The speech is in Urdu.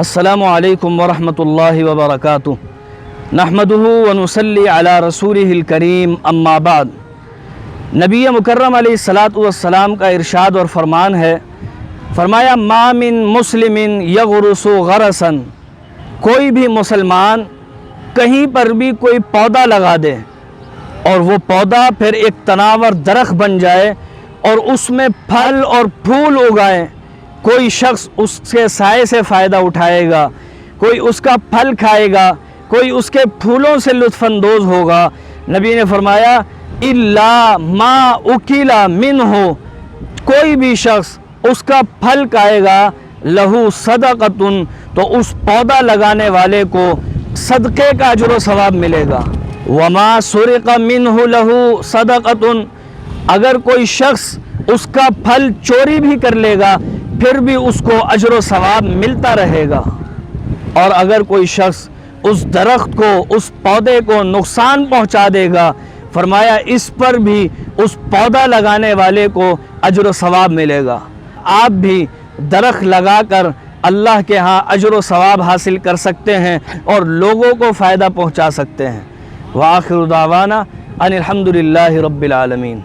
السلام علیکم ورحمۃ اللہ وبرکاتہ نحمدہ ونصلی علی رسولہ الکریم اما بعد۔ نبی مکرم علیہ الصلاۃ والسلام کا ارشاد اور فرمان ہے، فرمایا ما من مسلم یغرس غرسا، کوئی بھی مسلمان کہیں پر بھی کوئی پودا لگا دے اور وہ پودا پھر ایک تناور درخت بن جائے اور اس میں پھل اور پھول اگائے، کوئی شخص اس کے سائے سے فائدہ اٹھائے گا، کوئی اس کا پھل کھائے گا، کوئی اس کے پھولوں سے لطف اندوز ہوگا۔ نبی نے فرمایا الا ما اکل منہ، کوئی بھی شخص اس کا پھل کھائے گا، لہو صدقۃ، تو اس پودا لگانے والے کو صدقے کا اجر و ثواب ملے گا۔ وما سرق منہ لہو صدقۃ، اگر کوئی شخص اس کا پھل چوری بھی کر لے گا پھر بھی اس کو اجر و ثواب ملتا رہے گا۔ اور اگر کوئی شخص اس درخت کو، اس پودے کو نقصان پہنچا دے گا، فرمایا اس پر بھی اس پودا لگانے والے کو اجر و ثواب ملے گا۔ آپ بھی درخت لگا کر اللہ کے ہاں اجر و ثواب حاصل کر سکتے ہیں اور لوگوں کو فائدہ پہنچا سکتے ہیں۔ وآخر دعوانا ان الحمد للہ رب العالمین۔